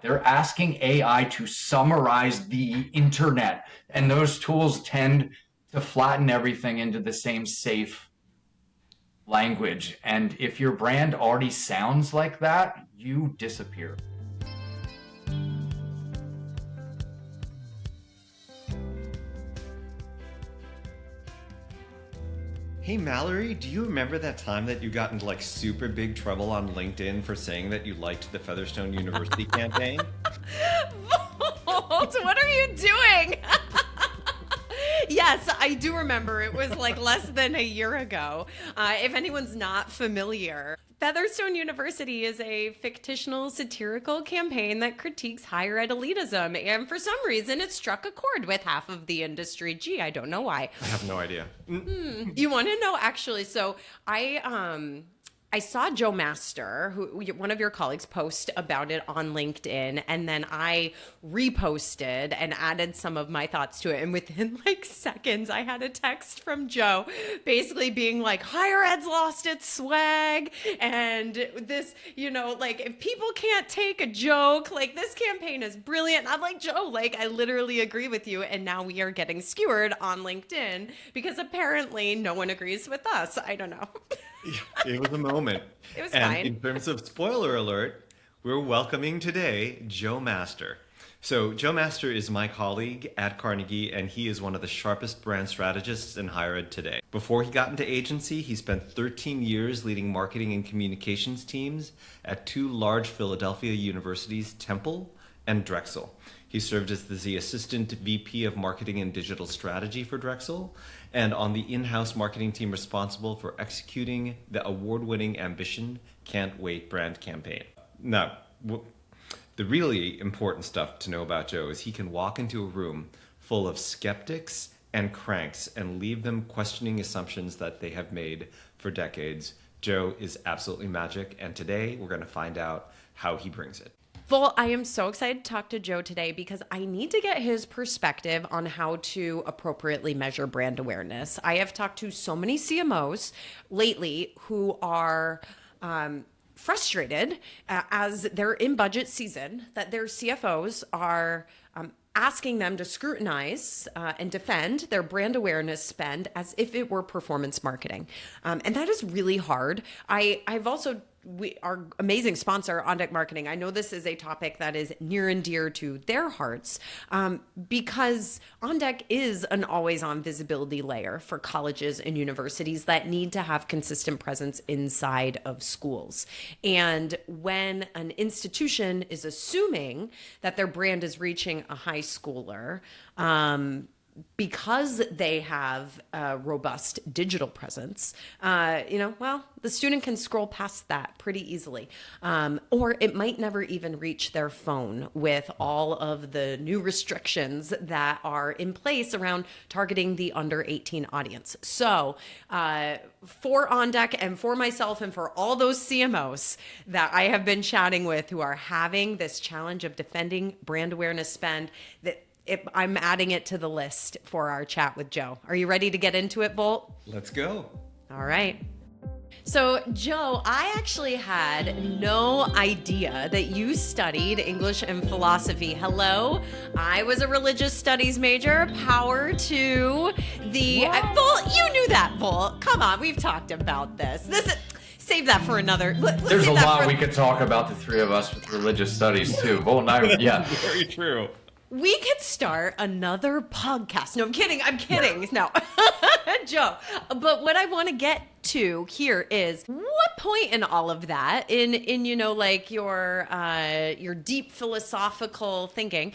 They're asking AI to summarize the internet, and those tools tend to flatten everything into the same safe language. And if your brand already sounds like that, you disappear. Hey Mallory, do you remember that time that you got into like super big trouble on LinkedIn for saying that you liked the Featherstone University campaign? Volt, what are you doing? Yes, I do remember. It was like less than a year ago. If anyone's not familiar, Featherstone University is a fictional satirical campaign that critiques higher ed elitism. And for some reason, it struck a chord with half of the industry. Gee, I don't know why. I have no idea. You want to know, actually? So I saw Joe Master, one of your colleagues, post about it on LinkedIn, and then I reposted and added some of my thoughts to it. And within like seconds, I had a text from Joe basically being like, higher ed's lost its swag. And this, like if people can't take a joke, like this campaign is brilliant. And I'm like, Joe, like I literally agree with you. And now we are getting skewered on LinkedIn because apparently no one agrees with us. I don't know. It was a moment. It was and fine. In terms of spoiler alert, we're welcoming today Joe Master. So Joe Master is my colleague at Carnegie, and he is one of the sharpest brand strategists in higher ed today. Before he got into agency, he spent 13 years leading marketing and communications teams at two large Philadelphia universities, Temple and Drexel. He served as the Assistant VP of Marketing and Digital Strategy for Drexel, and on the in-house marketing team responsible for executing the award-winning Ambition Can't Wait brand campaign. Now, the really important stuff to know about Joe is he can walk into a room full of skeptics and cranks and leave them questioning assumptions that they have made for decades. Joe is absolutely magic, and today we're going to find out how he brings it. Well, I am so excited to talk to Joe today because I need to get his perspective on how to appropriately measure brand awareness. I have talked to so many CMOs lately who are frustrated as they're in budget season that their CFOs are asking them to scrutinize and defend their brand awareness spend as if it were performance marketing. And that is really hard. I've also our amazing sponsor, On Deck Marketing. I know this is a topic that is near and dear to their hearts because On Deck is an always-on visibility layer for colleges and universities that need to have consistent presence inside of schools. And when an institution is assuming that their brand is reaching a high schooler, because they have a robust digital presence, the student can scroll past that pretty easily. Or it might never even reach their phone with all of the new restrictions that are in place around targeting the under 18 audience. So for On Deck and for myself and for all those CMOs that I have been chatting with who are having this challenge of defending brand awareness spend, I'm adding it to the list for our chat with Joe. Are you ready to get into it, Volt? Let's go. All right. So, Joe, I actually had no idea that you studied English and philosophy. Hello? I was a religious studies major. Power to the... Volt, you knew that, Volt. Come on, we've talked about this. Save that for another... There's a lot we could talk about, the three of us, with religious studies, too. Volt and I, yeah. Very true. We could start another podcast. No, I'm kidding. No, Joe. But what I want to get to here is what point in all of that, in your deep philosophical thinking,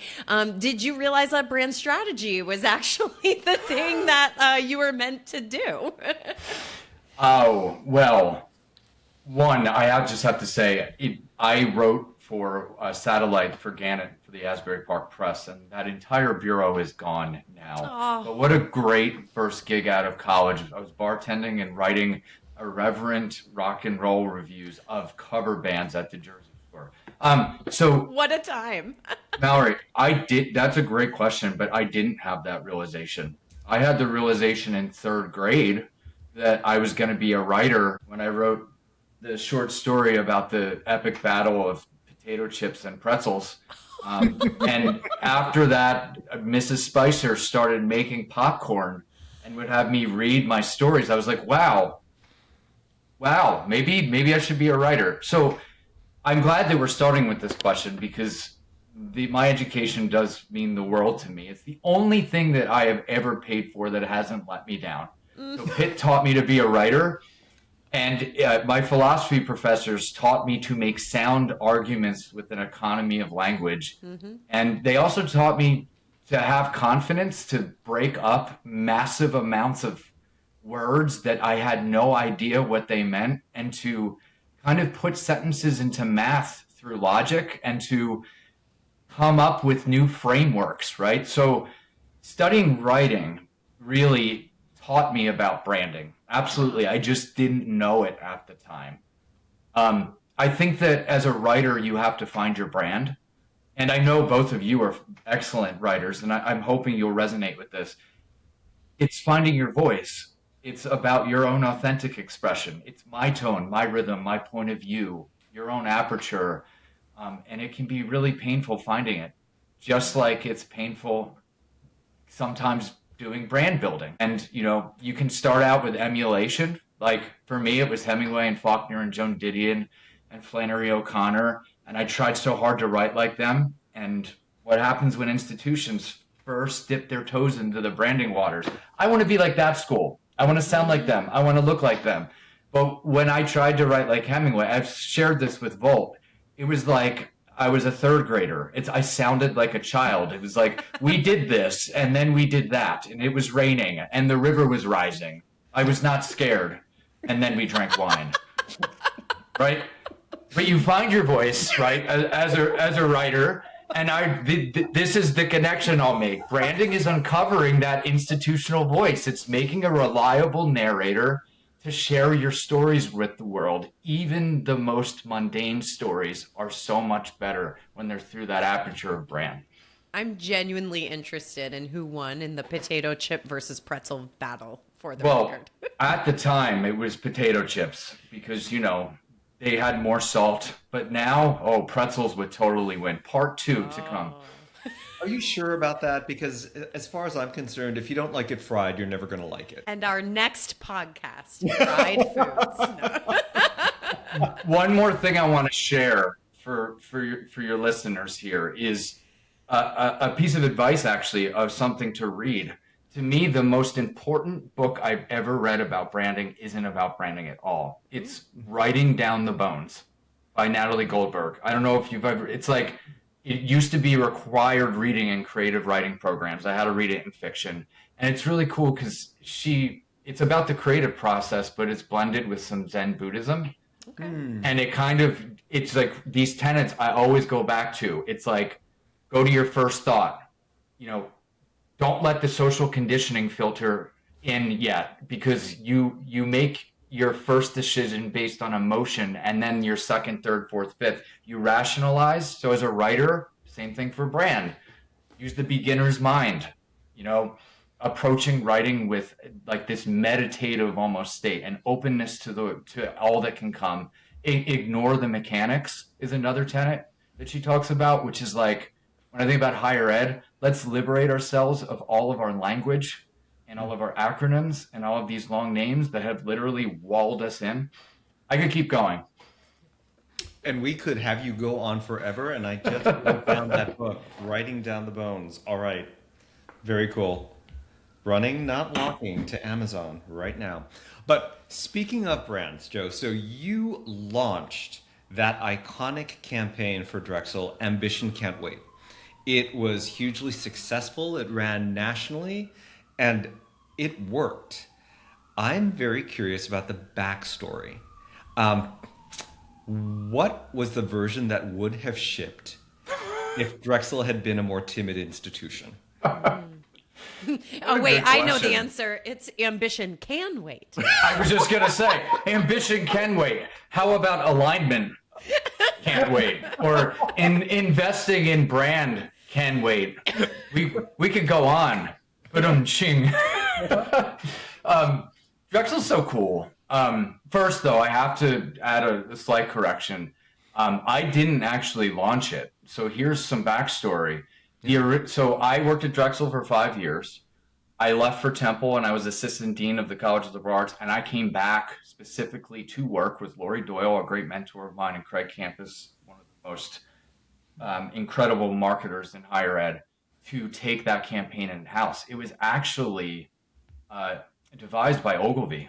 did you realize that brand strategy was actually the thing that you were meant to do? Oh, well, one, I just have to say, I wrote for a satellite for Gannett for the Asbury Park Press, and that entire bureau is gone now. Oh. But what a great first gig out of college. I was bartending and writing irreverent rock and roll reviews of cover bands at the Jersey Shore. So what a time. Mallory, that's a great question, but I didn't have that realization. I had the realization in third grade that I was going to be a writer when I wrote the short story about the epic battle of potato chips and pretzels. And after that, Mrs. Spicer started making popcorn and would have me read my stories. I was like, wow, maybe I should be a writer. So I'm glad that we're starting with this question because my education does mean the world to me. It's the only thing that I have ever paid for that hasn't let me down. So Pitt taught me to be a writer, and my philosophy professors taught me to make sound arguments with an economy of language. And they also taught me to have confidence to break up massive amounts of words that I had no idea what they meant, and to kind of put sentences into math through logic and to come up with new frameworks, right? So studying writing really taught me about branding. Absolutely. I just didn't know it at the time. I think that as a writer, you have to find your brand. And I know both of you are excellent writers, and I'm hoping you'll resonate with this. It's finding your voice. It's about your own authentic expression. It's my tone, my rhythm, my point of view, your own aperture. And it can be really painful finding it, just like it's painful sometimes doing brand building. And, you can start out with emulation. Like for me, it was Hemingway and Faulkner and Joan Didion and Flannery O'Connor. And I tried so hard to write like them. And what happens when institutions first dip their toes into the branding waters? I want to be like that school. I want to sound like them. I want to look like them. But when I tried to write like Hemingway, I've shared this with Volt. It was like I was a third grader. I sounded like a child. It was like, we did this, and then we did that, and it was raining, and the river was rising. I was not scared, and then we drank wine. Right? But you find your voice, right, as a writer, and this is the connection I'll make. Branding is uncovering that institutional voice. It's making a reliable narrator to share your stories with the world. Even the most mundane stories are so much better when they're through that aperture of brand. I'm genuinely interested in who won in the potato chip versus pretzel battle for the record. At the time, it was potato chips because, they had more salt. But now, pretzels would totally win. Part 2 to come. Are you sure about that? Because as far as I'm concerned, if you don't like it fried, you're never going to like it. And our next podcast, fried foods. No. One more thing I want to share for your listeners here is a piece of advice, actually, of something to read. To me, the most important book I've ever read about branding isn't about branding at all. It's Writing Down the Bones by Natalie Goldberg. I don't know if you've ever, it's like, it used to be required reading in creative writing programs. I had to read it in fiction. And it's really cool because it's about the creative process, but it's blended with some Zen Buddhism. Okay. And it's like these tenets I always go back to. It's like, go to your first thought. Don't let the social conditioning filter in yet, because you make your first decision based on emotion, and then your second, third, fourth, fifth, you rationalize. So as a writer, same thing for brand. Use the beginner's mind, approaching writing with like this meditative almost state and openness to all that can come. Ignore the mechanics is another tenet that she talks about, which is like, when I think about higher ed, let's liberate ourselves of all of our language and all of our acronyms and all of these long names that have literally walled us in. I could keep going. And we could have you go on forever. And I just wrote down that book, Writing Down the Bones. All right. Very cool. Running, not walking, to Amazon right now. But speaking of brands, Joe, so you launched that iconic campaign for Drexel, Ambition Can't Wait. It was hugely successful. It ran nationally, and it worked. I'm very curious about the backstory. What was the version that would have shipped if Drexel had been a more timid institution? Oh, wait, I know the answer. It's Ambition Can Wait. I was just going to say, Ambition Can Wait. How about alignment can't wait? Or investing in brand can wait. We could go on. But ching. Drexel's so cool. First, though, I have to add a slight correction. I didn't actually launch it. So here's some backstory. So I worked at Drexel for 5 years. I left for Temple and I was assistant dean of the College of Liberal Arts. And I came back specifically to work with Lori Doyle, a great mentor of mine, and Craig Campus, one of the most incredible marketers in higher ed, to take that campaign in house. It was actually uh, devised by Ogilvy.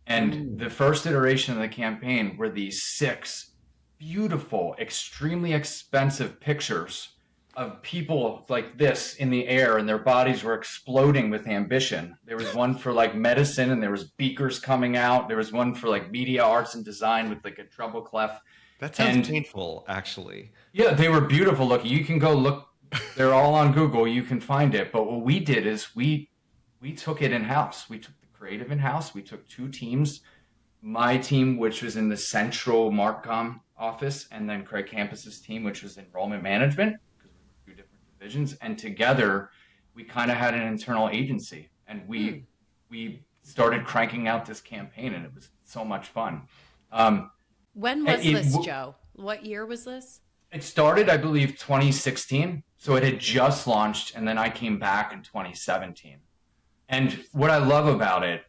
And the first iteration of the campaign were these 6 beautiful, extremely expensive pictures of people like this in the air, and their bodies were exploding with ambition. There was one for like medicine, and there was beakers coming out. There was one for like media arts and design with like a treble clef. That sounds And painful, actually. yeah, they were beautiful looking. You can go look. They're all on Google. You can find it. But what we did is we took it in house. We took the creative in house. We took 2 teams. My team, which was in the central Marcom office, and then Craig Campus's team, which was enrollment management, because we were 2 different divisions. And together, we kind of had an internal agency, and we started cranking out this campaign, and it was so much fun. When was this, Joe? What year was this? It started, I believe, 2016. So it had just launched, and then I came back in 2017. And what I love about it,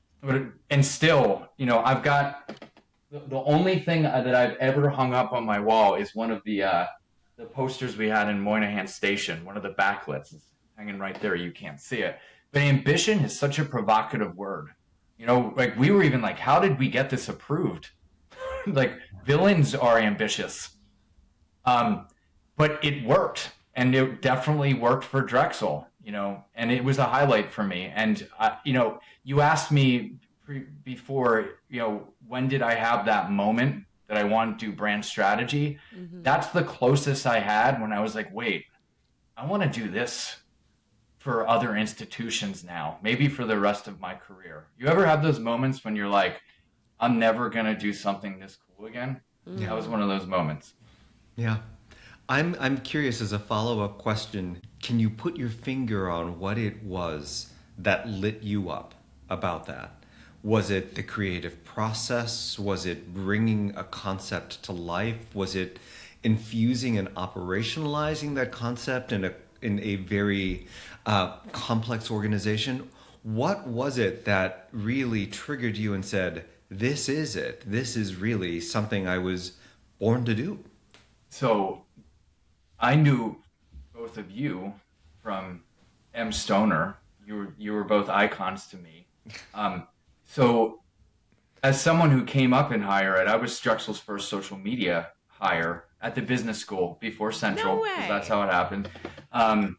and still, I've got the only thing that I've ever hung up on my wall is one of the posters we had in Moynihan Station, one of the backlets. It's hanging right there. You can't see it. But ambition is such a provocative word. Like we were even like, how did we get this approved? Like villains are ambitious. But it worked, and it definitely worked for Drexel, and it was a highlight for me. And, you asked me before, when did I have that moment that I want to do brand strategy? Mm-hmm. That's the closest I had when I was like, wait, I want to do this for other institutions now, maybe for the rest of my career. You ever have those moments when you're like, I'm never going to do something this cool again? Mm-hmm. That was one of those moments. Yeah. I'm curious, as a follow-up question, can you put your finger on what it was that lit you up about that? Was it the creative process? Was it bringing a concept to life? Was it infusing and operationalizing that concept in a very complex organization? What was it that really triggered you and said, this is it? This is really something I was born to do? So I knew both of you from M. Stoner. You were both icons to me. So as someone who came up in higher ed, I was Drexel's first social media hire at the business school before Central. No way. That's how it happened. And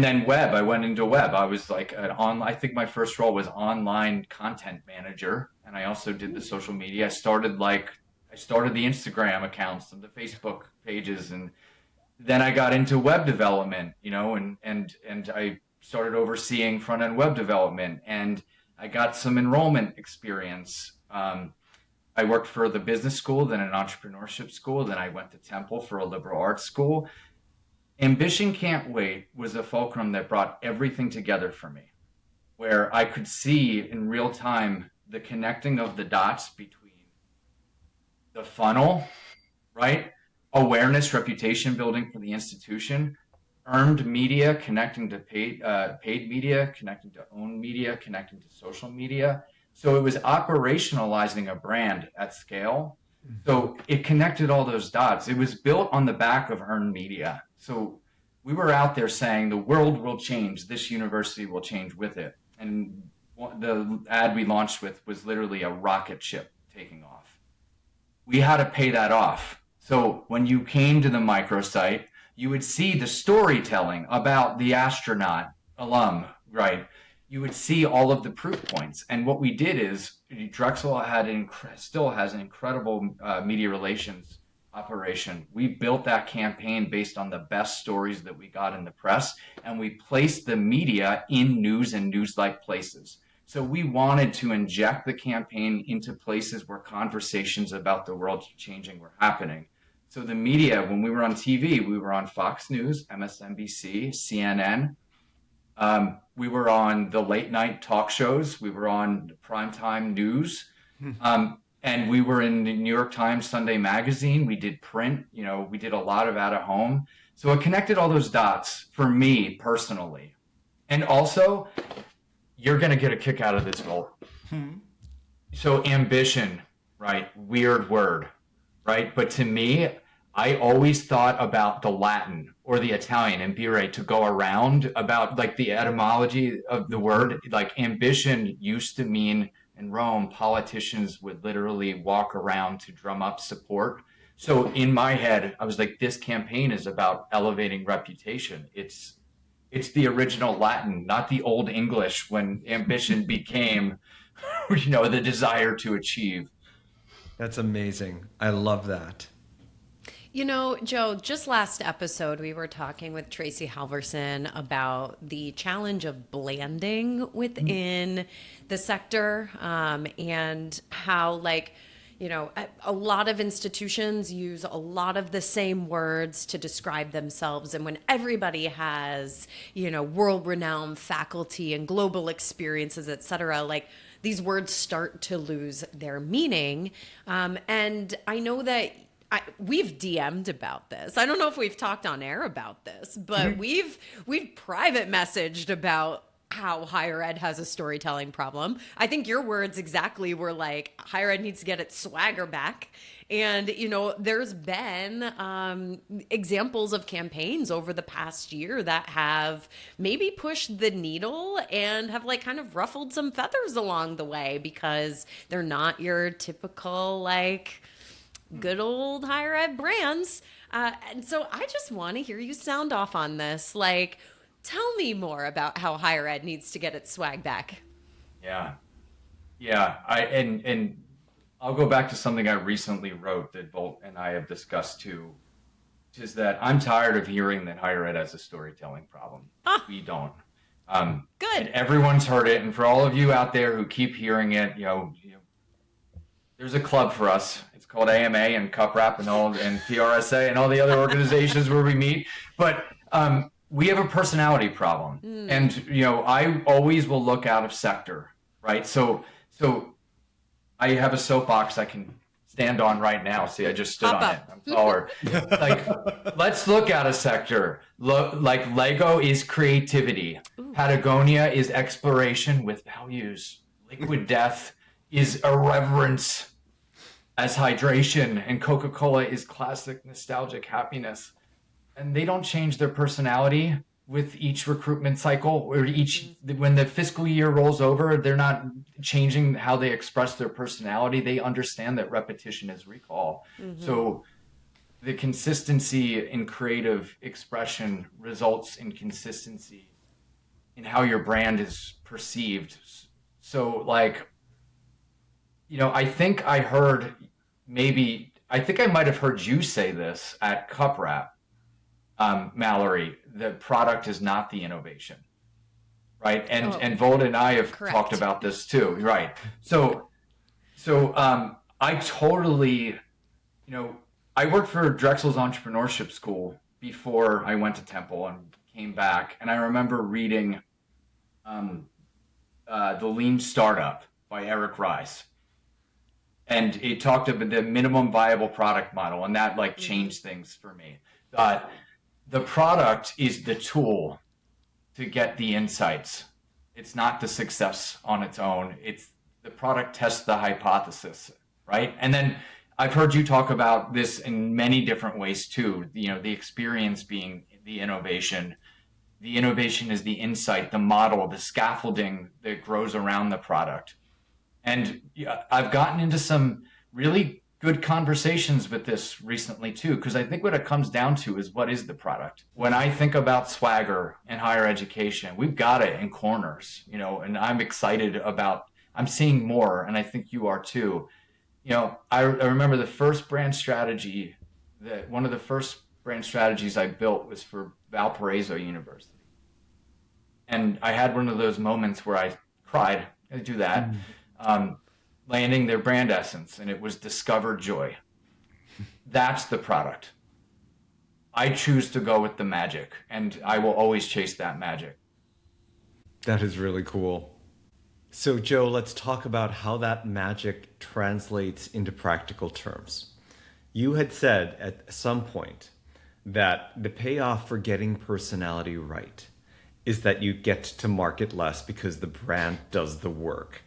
then web, I went into web. I was like I think my first role was online content manager. And I also did the social media. I started the Instagram accounts and the Facebook pages, and then I got into web development, and I started overseeing front end web development, and I got some enrollment experience. I worked for the business school, then an entrepreneurship school, then I went to Temple for a liberal arts school. Ambition Can't Wait was a fulcrum that brought everything together for me, where I could see in real time the connecting of the dots between the funnel, right? Awareness, reputation building for the institution, earned media connecting to paid media, connecting to owned media, connecting to social media. So it was operationalizing a brand at scale. So it connected all those dots. It was built on the back of earned media. So we were out there saying the world will change, this university will change with it. And the ad we launched with was literally a rocket ship taking off. We had to pay that off. So when you came to the microsite, you would see the storytelling about the astronaut alum, right? You would see all of the proof points. And what we did is Drexel still has an incredible media relations operation. We built that campaign based on the best stories that we got in the press, and we placed the media in news and news-like places. So we wanted to inject the campaign into places where conversations about the world changing were happening. So the media, when we were on TV, we were on Fox News, MSNBC, CNN. We were on the late night talk shows. We were on primetime news. And we were in the New York Times Sunday Magazine. We did print, we did a lot of out of home. So it connected all those dots for me personally. And also, you're going to get a kick out of this, Volt. So ambition, right? Weird word, right? But to me, I always thought about the Latin or the Italian, ambire, to go around, about like the etymology of the word. Like ambition used to mean, in Rome, politicians would literally walk around to drum up support. So in my head, I was like, this campaign is about elevating reputation. It's the original Latin, not the old English, when ambition became, the desire to achieve. That's amazing. I love that. Joe, just last episode, we were talking with Tracy Halverson about the challenge of blanding within the sector, and how, a lot of institutions use a lot of the same words to describe themselves. And when everybody has, world-renowned faculty and global experiences, et cetera, these words start to lose their meaning. And I know that we've DM'd about this. I don't know if we've talked on air about this, but we've private messaged about how higher ed has a storytelling problem. I think your words exactly were like, higher ed needs to get its swagger back. And, there's been examples of campaigns over the past year that have maybe pushed the needle and have kind of ruffled some feathers along the way, because they're not your typical good old higher ed brands. And so I just want to hear you sound off on this. Tell me more about how higher ed needs to get its swag back. Yeah. And I'll go back to something I recently wrote that Volt and I have discussed too, which is that I'm tired of hearing that higher ed has a storytelling problem. We don't. Good. And everyone's heard it. And for all of you out there who keep hearing it, there's a club for us. It's called AMA and CupRap and PRSA and all the other organizations where we meet. But we have a personality problem. And, I always will look out of sector, right? So I have a soapbox I can stand on right now. See, I just stood Hop on up. it. I'm taller. Let's look out of sector. Lego is creativity. Ooh. Patagonia is exploration with values. Liquid Death is irreverence as hydration, and Coca-Cola is classic nostalgic happiness. And they don't change their personality with each recruitment cycle, or when the fiscal year rolls over, they're not changing how they express their personality. They understand that repetition is recall. So the consistency in creative expression results in consistency in how your brand is perceived. So I think I might have heard you say this at CupRap, Mallory. The product is not the innovation, right? And Volt and I have talked about this too, right? So I totally, I worked for Drexel's entrepreneurship school before I went to Temple and came back, and I remember reading The Lean Startup by Eric Rice. And it talked about the minimum viable product model, and that changed things for me. The product is the tool to get the insights. It's not the success on its own. It's the product tests the hypothesis, right? And then I've heard you talk about this in many different ways too. The experience being the innovation. The innovation is the insight, the model, the scaffolding that grows around the product. And I've gotten into some really good conversations with this recently too, because I think what it comes down to is, what is the product? When I think about swagger in higher education, we've got it in corners, and I'm excited about, I'm seeing more, and I think you are too. I remember the first brand strategy, one of the first brand strategies I built was for Valparaiso University. And I had one of those moments where I cried. I do that. Landing their brand essence, and it was discover joy. That's the product. I choose to go with the magic, and I will always chase that magic. That is really cool. So, Joe, let's talk about how that magic translates into practical terms. You had said at some point that the payoff for getting personality right is that you get to market less because the brand does the work.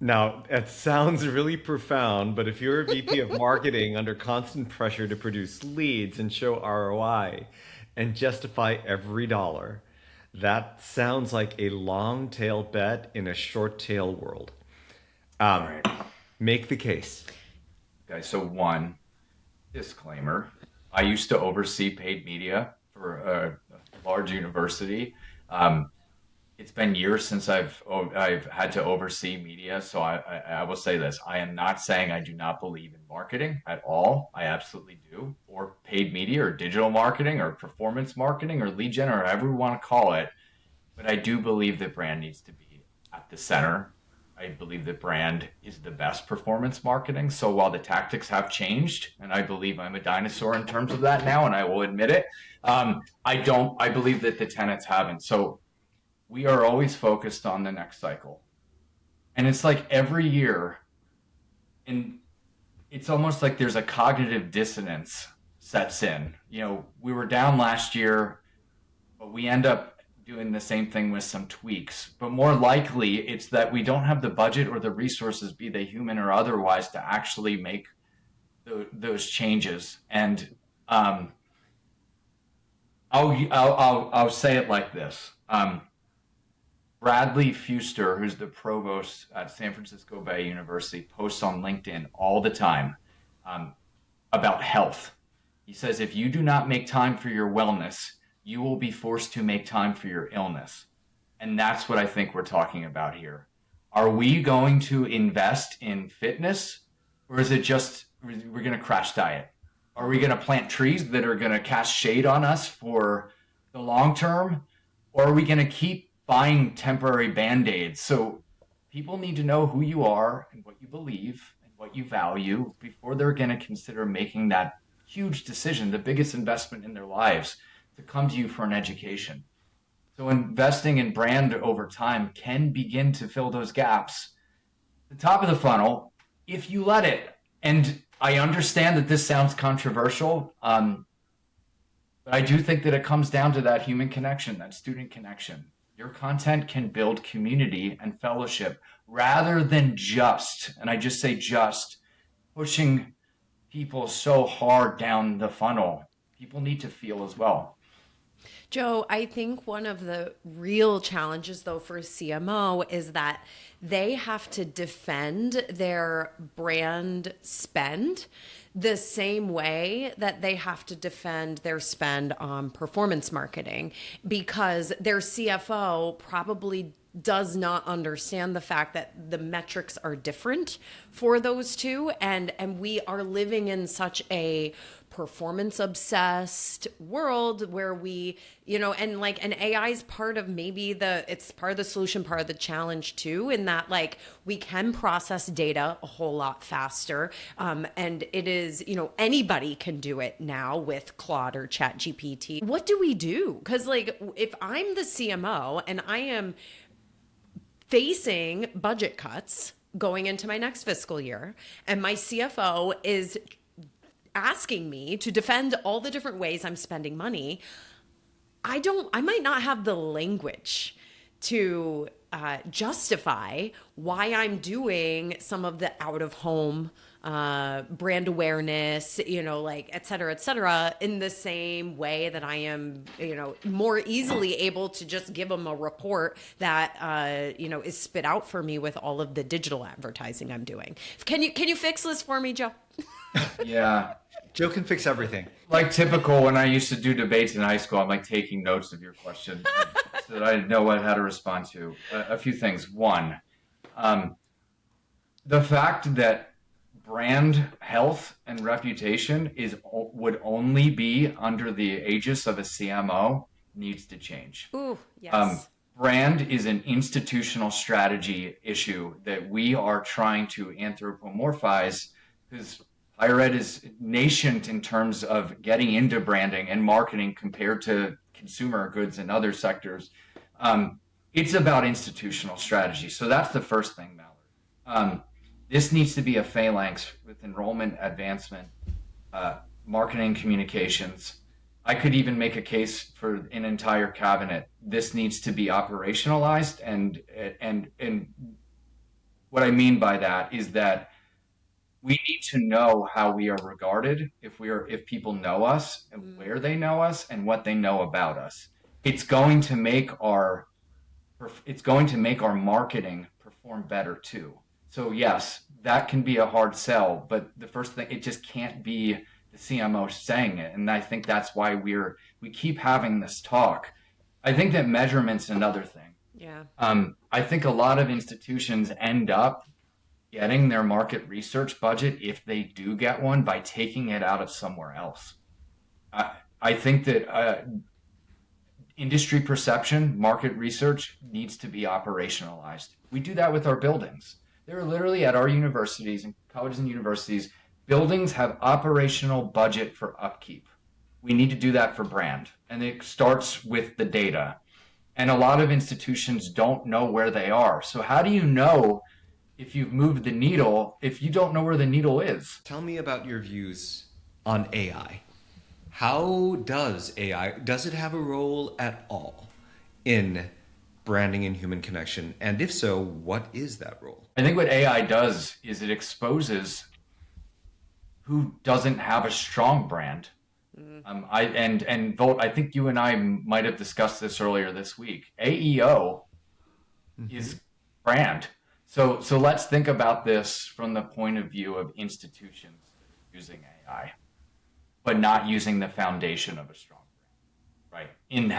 Now, it sounds really profound, but if you're a VP of marketing under constant pressure to produce leads and show ROI and justify every dollar, that sounds like a long tail bet in a short tail world. All right. Make the case. Okay, so one disclaimer. I used to oversee paid media for a large university. It's been years since I've had to oversee media, so I will say this: I am not saying I do not believe in marketing at all. I absolutely do, or paid media, or digital marketing, or performance marketing, or lead gen, or however we want to call it. But I do believe that brand needs to be at the center. I believe that brand is the best performance marketing. So while the tactics have changed, and I believe I'm a dinosaur in terms of that now, and I will admit it, I believe that the tenets haven't. So we are always focused on the next cycle. And it's like every year, and it's almost like there's a cognitive dissonance sets in. You know, we were down last year, but we end up doing the same thing with some tweaks. But more likely, it's that we don't have the budget or the resources, be they human or otherwise, to actually make those changes. And I'll say it like this. Bradley Fuster, who's the provost at San Francisco Bay University, posts on LinkedIn all the time about health. He says, if you do not make time for your wellness, you will be forced to make time for your illness. And that's what I think we're talking about here. Are we going to invest in fitness, or is it just we're going to crash diet? Are we going to plant trees that are going to cast shade on us for the long term? Or are we going to keep buying temporary band-aids? So people need to know who you are and what you believe and what you value before they're going to consider making that huge decision, the biggest investment in their lives, to come to you for an education. So investing in brand over time can begin to fill those gaps. The top of the funnel, if you let it, and I understand that this sounds controversial, but I do think that it comes down to that human connection, that student connection. Your content can build community and fellowship rather than just, and I just say just, pushing people so hard down the funnel. People need to feel as well. Joe, I think one of the real challenges, though, for CMO is that they have to defend their brand spend the same way that they have to defend their spend on performance marketing, because their CFO probably does not understand the fact that the metrics are different for those two, and we are living in such a performance obsessed world where we, and AI is part of it's part of the solution, part of the challenge too, in that like we can process data a whole lot faster. And it is, anybody can do it now with Claude or Chat GPT. What do we do? Because like if I'm the CMO and I am facing budget cuts going into my next fiscal year, and my CFO is asking me to defend all the different ways I'm spending money, I might not have the language to justify why I'm doing some of the out of home brand awareness, et cetera, in the same way that I am, more easily able to just give them a report that, is spit out for me with all of the digital advertising I'm doing. Can you fix this for me, Joe? Yeah. Joe can fix everything. Like typical, when I used to do debates in high school, I'm like taking notes of your question so that I know how to respond to. A few things. One, the fact that brand health and reputation would only be under the aegis of a CMO needs to change. Ooh, yes. Brand is an institutional strategy issue that we are trying to anthropomorphize, because higher ed is nascent in terms of getting into branding and marketing compared to consumer goods and other sectors. It's about institutional strategy. So that's the first thing, Mallory. This needs to be a phalanx with enrollment, advancement, marketing, communications. I could even make a case for an entire cabinet. This needs to be operationalized, and what I mean by that is that we need to know how we are regarded if people know us and where they know us and what they know about us. It's going to make our marketing perform better too. So yes, that can be a hard sell, but the first thing, it just can't be the CMO saying it. And I think that's why we keep having this talk. I think that measurement's another thing. Yeah. I think a lot of institutions end up getting their market research budget, if they do get one, by taking it out of somewhere else. I think that industry perception, market research needs to be operationalized. We do that with our buildings. They're literally at our universities and colleges and universities, buildings have operational budget for upkeep. We need to do that for brand. And it starts with the data. And a lot of institutions don't know where they are. So how do you know if you've moved the needle if you don't know where the needle is? Tell me about your views on AI. How does does it have a role at all in branding and human connection? And if so, what is that role? I think what AI does is it exposes who doesn't have a strong brand. Volt, I think you and I might have discussed this earlier this week. AEO is brand. So let's think about this from the point of view of institutions using AI, but not using the foundation of a strong brand, right? In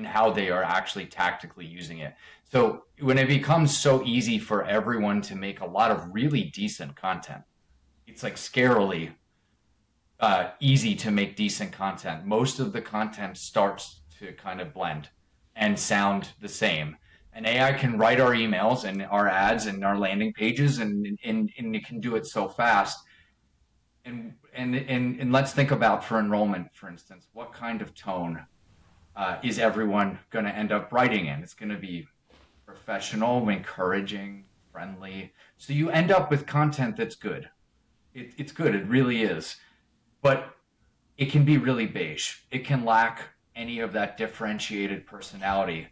how they are actually tactically using it. So when it becomes so easy for everyone to make a lot of really decent content, it's like scarily easy to make decent content. Most of the content starts to kind of blend and sound the same. And AI can write our emails and our ads and our landing pages, and it can do it so fast. And let's think about for enrollment, for instance, what kind of tone is everyone going to end up writing in? It's going to be professional, encouraging, friendly. So you end up with content that's good. It's good. It really is. But it can be really beige. It can lack any of that differentiated personality.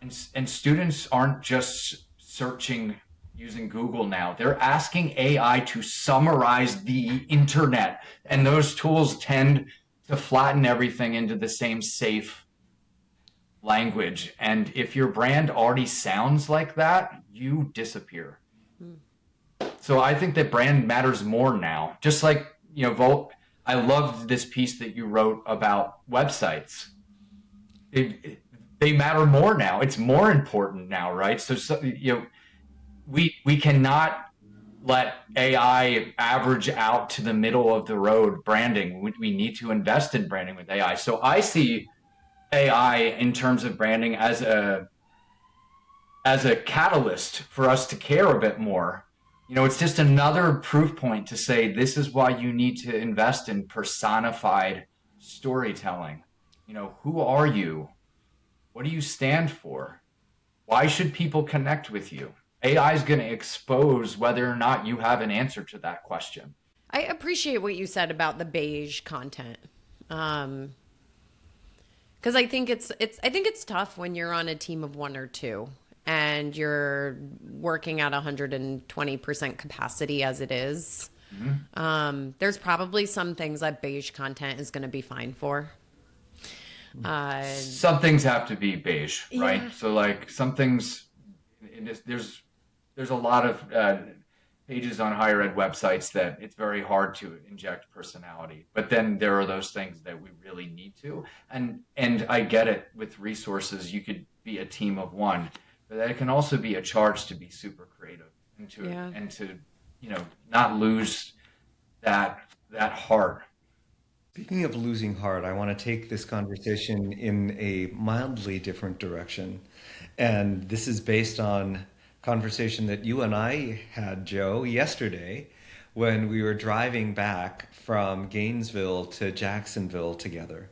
And students aren't just searching using Google now. They're asking AI to summarize the internet. And those tools tend to flatten everything into the same safe language. And if your brand already sounds like that, you disappear. So I think that brand matters more now. Just like, Volt, I loved this piece that you wrote about websites. They matter more now. It's more important now, right? So we cannot let AI average out to the middle of the road branding. We need to invest in branding with AI. So I see AI in terms of branding as a catalyst for us to care a bit more. It's just another proof point to say this is why you need to invest in personified storytelling. Who are you? What do you stand for? Why should people connect with you? AI is going to expose whether or not you have an answer to that question. I appreciate what you said about the beige content. Because I think it's tough when you're on a team of one or two and you're working at 120% capacity as it is. Mm-hmm. There's probably some things that beige content is going to be fine for. Some things have to be beige, right? Yeah. So like some things, there's a lot of pages on higher ed websites that it's very hard to inject personality. But then there are those things that we really need to. And I get it, with resources, you could be a team of one, but it can also be a charge to be super creative and to not lose that heart. Speaking of losing heart, I want to take this conversation in a mildly different direction. And this is based on conversation that you and I had, Joe, yesterday when we were driving back from Gainesville to Jacksonville together.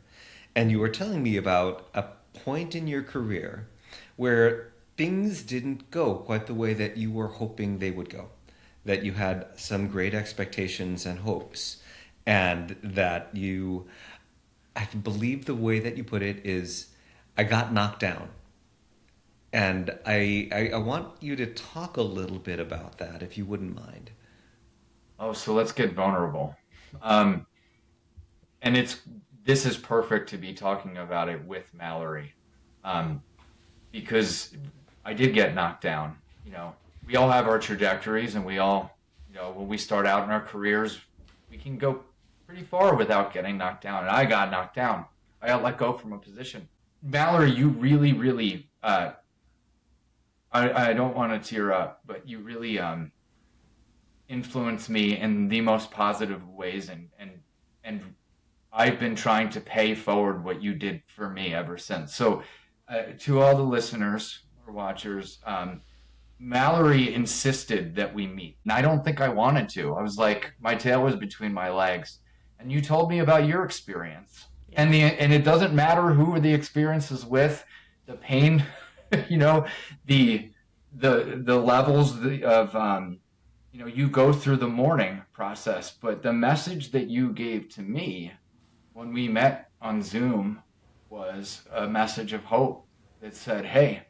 And you were telling me about a point in your career where things didn't go quite the way that you were hoping they would go, that you had some great expectations and hopes, and that you, I believe the way that you put it is, I got knocked down. And I want you to talk a little bit about that, if you wouldn't mind. Oh, so let's get vulnerable. Um, and this is perfect to be talking about it with Mallory, um, because I did get knocked down. You know, we all have our trajectories, and we all, when we start out in our careers, we can go pretty far without getting knocked down. And I got knocked down. I got let go from a position. Mallory, you really, really, I don't want to tear up, but you really influenced me in the most positive ways, and I've been trying to pay forward what you did for me ever since. So, to all the listeners or watchers, Mallory insisted that we meet, and I don't think I wanted to. I was like, my tail was between my legs, and you told me about your experience, and it doesn't matter who the experience is with, the pain, the levels of you go through the mourning process, but the message that you gave to me when we met on Zoom was a message of hope that said, hey,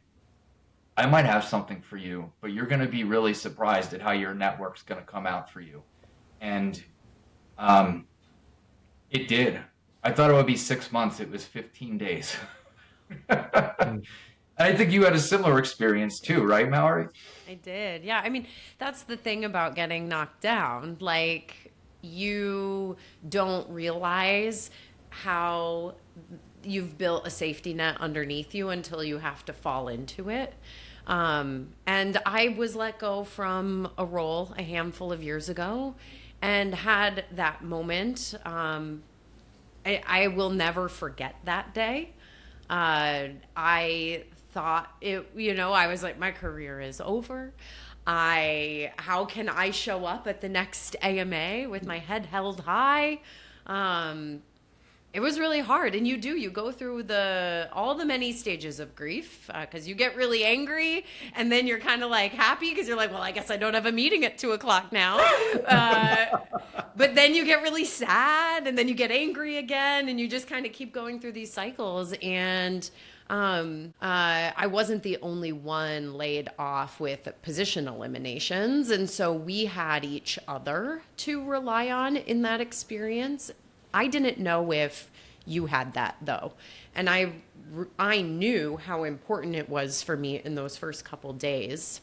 I might have something for you, but you're going to be really surprised at how your network's going to come out for you. And it did. I thought it would be 6 months. It was 15 days. And I think you had a similar experience too, right, Mallory? I did. Yeah. I mean, that's the thing about getting knocked down. Like, you don't realize how you've built a safety net underneath you until you have to fall into it. And I was let go from a role a handful of years ago and had that moment. I will never forget that day. I thought I was like, my career is over. How can I show up at the next AMA with my head held high? It was really hard. And you go through all the many stages of grief, because you get really angry and then you're kind of like happy because you're like, well, I guess I don't have a meeting at 2:00 now. But then you get really sad and then you get angry again, and you just kind of keep going through these cycles. And I wasn't the only one laid off with position eliminations. And so we had each other to rely on in that experience. I didn't know if you had that, though. And I knew how important it was for me in those first couple days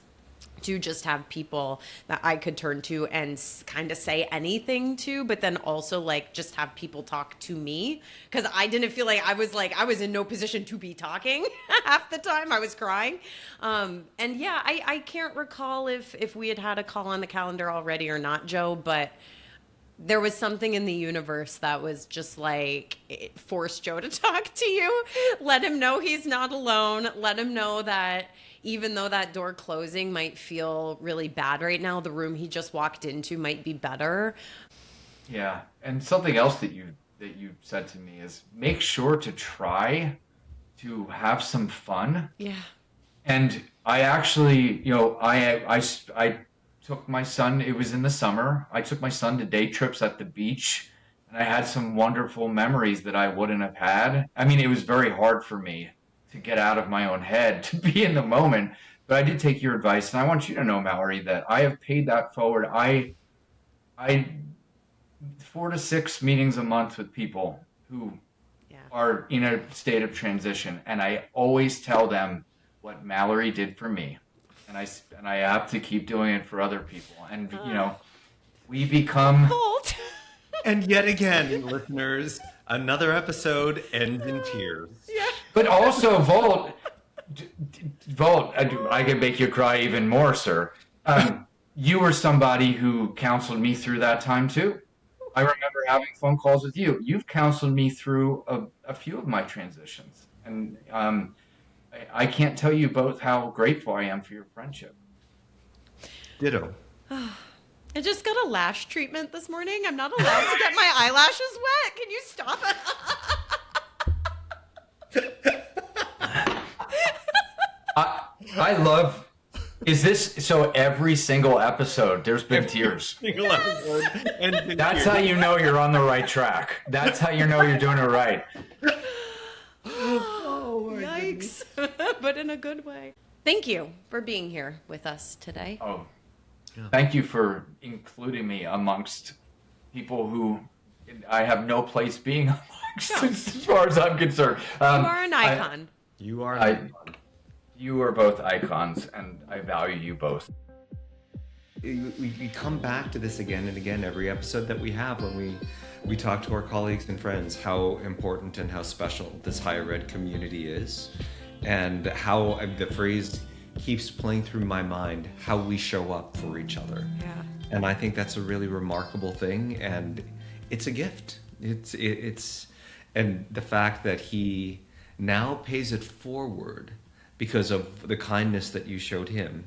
to just have people that I could turn to and kind of say anything to, but then also like just have people talk to me, because I didn't feel like I was in no position to be talking half the time. I was crying. And yeah, I can't recall if we had a call on the calendar already or not, Joe, but there was something in the universe that was just like, it forced Joe to talk to you. Let him know he's not alone. Let him know that even though that door closing might feel really bad right now, the room he just walked into might be better. Yeah. And something else that you said to me is, make sure to try to have some fun. Yeah. And I actually, I took my son, it was in the summer, I took my son to day trips at the beach, and I had some wonderful memories that I wouldn't have had. I mean, it was very hard for me to get out of my own head, to be in the moment, but I did take your advice, and I want you to know, Mallory, that I have paid that forward. I 4 to 6 meetings a month with people who are in a state of transition, and I always tell them what Mallory did for me. And I have to keep doing it for other people. And, we become... Volt. And yet again, listeners, another episode ends in tears. Yeah. But also, Volt, I can make you cry even more, sir. You were somebody who counseled me through that time, too. I remember having phone calls with you. You've counseled me through a few of my transitions. And I can't tell you both how grateful I am for your friendship. Ditto. I just got a lash treatment this morning. I'm not allowed to get my eyelashes wet. Can you stop it? I love. Is this so? Every single episode, there's been tears. Single episode ends in That's tears. how you know you're on the right track. That's how you know you're doing it right. Oh my Yikes. But in a good way. Thank you for being here with us today. Oh, thank you for including me amongst people who I have no place being amongst, as far as I'm concerned. You are an icon. You are. You are both icons, and I value you both. We come back to this again and again every episode that we have when we talk to our colleagues and friends how important and how special this higher ed community is, and how the phrase keeps playing through my mind, how we show up for each other. Yeah. And I think that's a really remarkable thing, and it's a gift. It's and the fact that he now pays it forward because of the kindness that you showed him,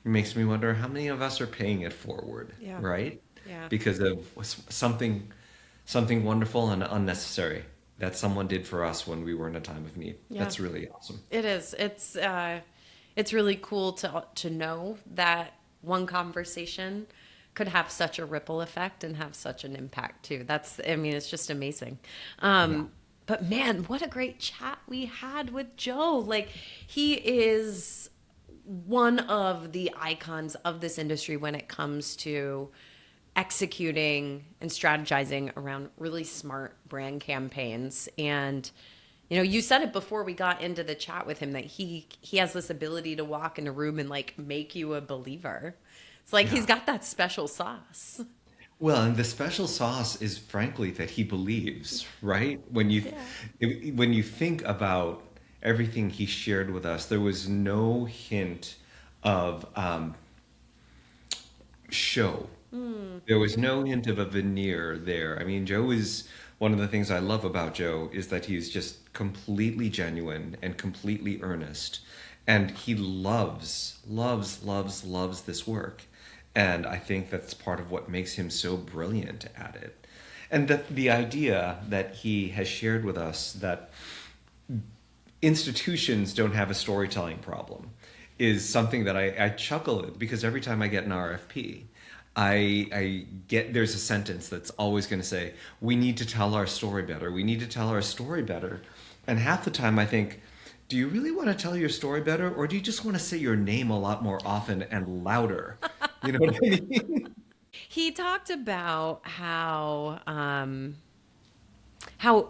it makes me wonder how many of us are paying it forward, Yeah. right? Yeah. Because of something wonderful and unnecessary that someone did for us when we were in a time of need. Yeah. That's really awesome. It is. It's really cool to know that one conversation could have such a ripple effect and have such an impact too. It's just amazing. But man, what a great chat we had with Joe. Like, he is one of the icons of this industry when it comes to executing and strategizing around really smart brand campaigns. And you said it before we got into the chat with him that he has this ability to walk in a room and like make you a believer. It's like he's got that special sauce. Well, and the special sauce is frankly that he believes, right? When you think about everything he shared with us, there was no hint of show. There was no hint of a veneer there. I mean, Joe is one of the things I love about Joe is that he's just completely genuine and completely earnest. And he loves this work. And I think that's part of what makes him so brilliant at it. And the idea that he has shared with us that institutions don't have a storytelling problem is something that I chuckle at, because every time I get an RFP, there's a sentence that's always going to say, we need to tell our story better. We need to tell our story better. And half the time I think, do you really want to tell your story better, or do you just want to say your name a lot more often and louder? You know what I mean? He talked about how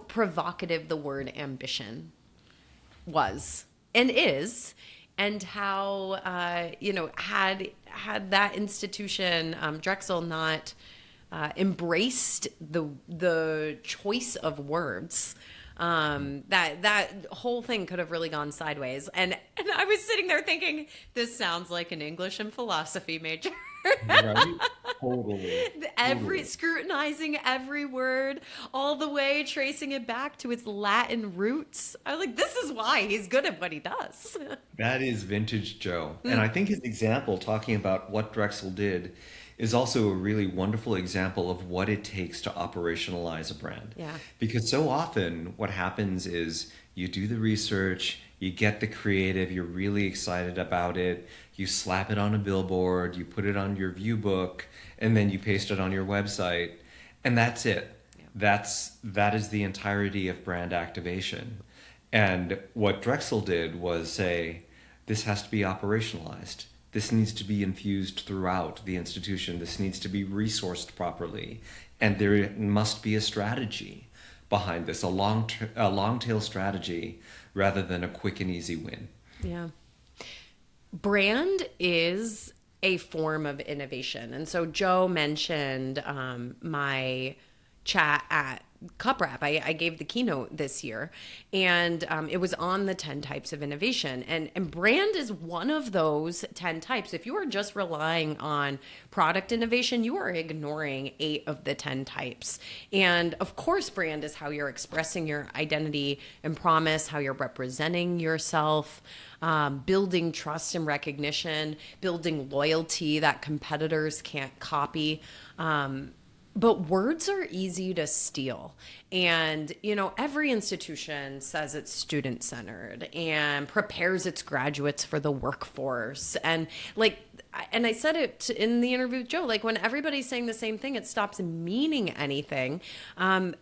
provocative the word ambition was and is, and how had that institution, Drexel, not embraced the choice of words, that whole thing could have really gone sideways. And I was sitting there thinking, this sounds like an English and philosophy major. Right? Totally. Scrutinizing every word, all the way tracing it back to its Latin roots. I was like, this is why he's good at what he does. That is vintage Joe. And I think his example talking about what Drexel did is also a really wonderful example of what it takes to operationalize a brand. Yeah. Because so often what happens is you do the research, you get the creative, you're really excited about it, you slap it on a billboard, you put it on your view book, and then you paste it on your website, and that's it. Yeah. That is the entirety of brand activation. And what Drexel did was say, this has to be operationalized. This needs to be infused throughout the institution. This needs to be resourced properly. And there must be a strategy behind this, a long tail strategy rather than a quick and easy win. Yeah. Brand is a form of innovation. And so Joe mentioned my chat at Cup Wrap. I gave the keynote this year, and it was on the 10 types of innovation. And brand is one of those 10 types. If you are just relying on product innovation, you are ignoring 8 of the 10 types. And of course, brand is how you're expressing your identity and promise, how you're representing yourself, building trust and recognition, building loyalty that competitors can't copy. But words are easy to steal. And, every institution says it's student centered and prepares its graduates for the workforce. And I said it in the interview with Joe, like when everybody's saying the same thing, it stops meaning anything. And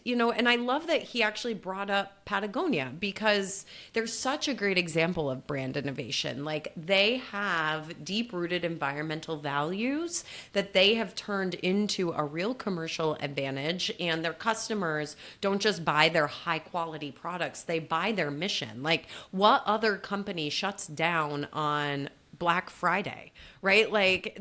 I love that he actually brought up Patagonia because there's such a great example of brand innovation. Like they have deep rooted environmental values that they have turned into a real commercial advantage, and their customers don't just buy their high quality products, they buy their mission. Like what other company shuts down on Black Friday, right? Like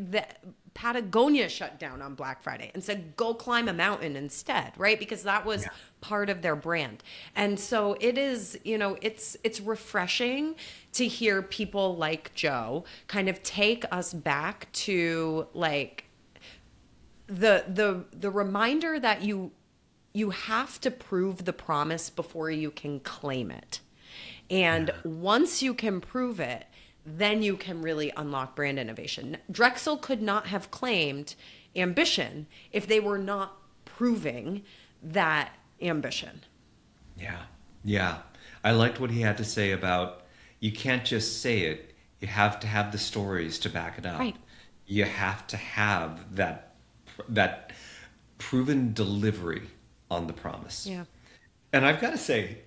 Patagonia shut down on Black Friday and said, go climb a mountain instead, right? Because that was part of their brand. And so it is, it's refreshing to hear people like Joe kind of take us back to like the reminder that you have to prove the promise before you can claim it. And once you can prove it, then you can really unlock brand innovation. Drexel could not have claimed ambition if they were not proving that ambition. Yeah. I liked what he had to say about you can't just say it. You have to have the stories to back it up. Right. You have to have that proven delivery on the promise. Yeah. And I've got to say,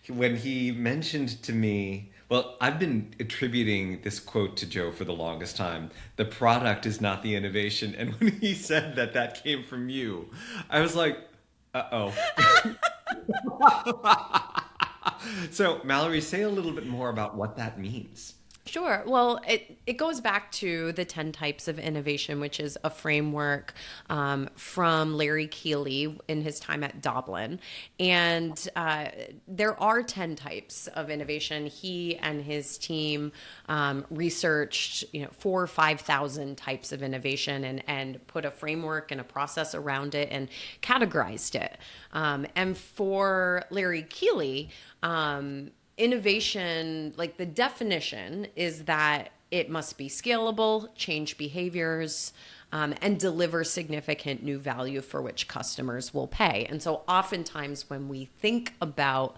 when he mentioned to me, well, I've been attributing this quote to Joe for the longest time. The product is not the innovation. And when he said that came from you, I was like, uh-oh. So, Mallory, say a little bit more about what that means. Sure. Well, it goes back to the 10 types of innovation, which is a framework from Larry Keeley in his time at Dublin. And there are 10 types of innovation. He and his team researched 4,000 or 5,000 types of innovation and put a framework and a process around it and categorized it. And for Larry Keeley, innovation, like the definition is that it must be scalable, change behaviors, and deliver significant new value for which customers will pay. And so oftentimes when we think about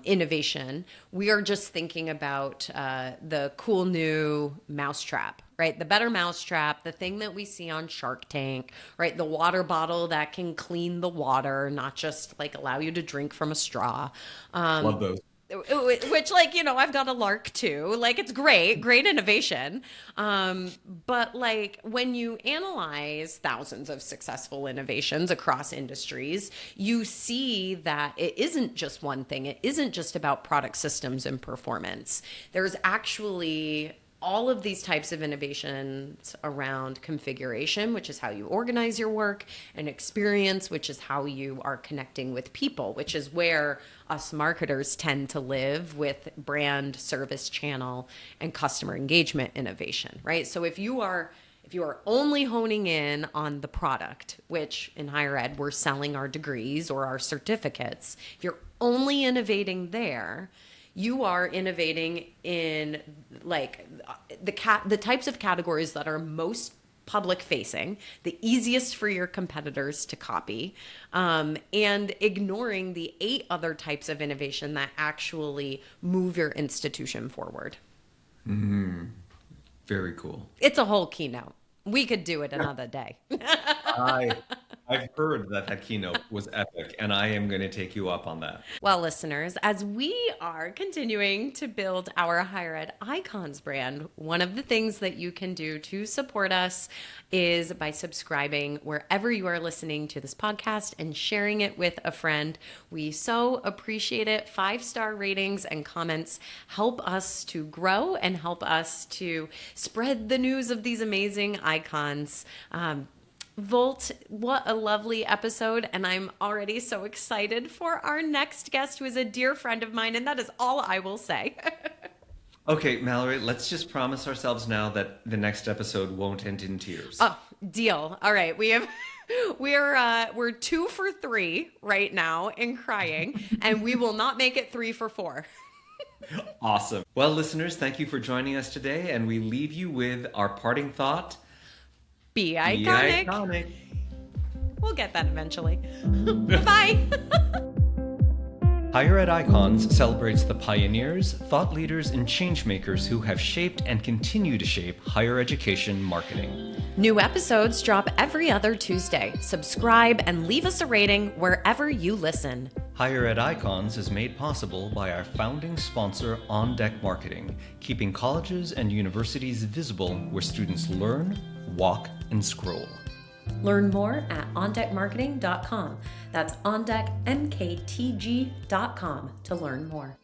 innovation, we are just thinking about the cool new mousetrap, right? The better mousetrap, the thing that we see on Shark Tank, right? The water bottle that can clean the water, not just like allow you to drink from a straw. Love those. Which, like, I've got a Lark too. Like, it's great innovation. But like when you analyze thousands of successful innovations across industries, you see that it isn't just one thing. It isn't just about product systems and performance. There's actually all of these types of innovations around configuration, which is how you organize your work, and experience, which is how you are connecting with people, which is where us marketers tend to live with brand, service channel, and customer engagement innovation, right? So if you are only honing in on the product, which in higher ed, we're selling our degrees or our certificates, if you're only innovating there, you are innovating in like the types of categories that are most public facing, the easiest for your competitors to copy, and ignoring the 8 other types of innovation that actually move your institution forward. Very cool. It's a whole keynote. We could do it another day. I've heard that keynote was epic, and I am going to take you up on that. Well, listeners, as we are continuing to build our higher ed icons brand, one of the things that you can do to support us is by subscribing wherever you are listening to this podcast and sharing it with a friend. We so appreciate it. 5-star ratings and comments help us to grow and help us to spread the news of these amazing icons. Volt, what a lovely episode, and I'm already so excited for our next guest, who is a dear friend of mine, and that is all I will say. Okay, Mallory, let's just promise ourselves now that the next episode won't end in tears. Oh, deal. All right, we're 2 for 3 right now in crying, and we will not make it 3 for 4. Awesome. Well, listeners, thank you for joining us today, and we leave you with our parting thought. Be iconic. Be iconic. We'll get that eventually. Bye. Higher Ed Icons celebrates the pioneers, thought leaders, and changemakers who have shaped and continue to shape higher education marketing. New episodes drop every other Tuesday. Subscribe and leave us a rating wherever you listen. Higher Ed Icons is made possible by our founding sponsor, On Deck Marketing, keeping colleges and universities visible where students learn, walk, and scroll. Learn more at ondeckmarketing.com. That's ondeckmktg.com to learn more.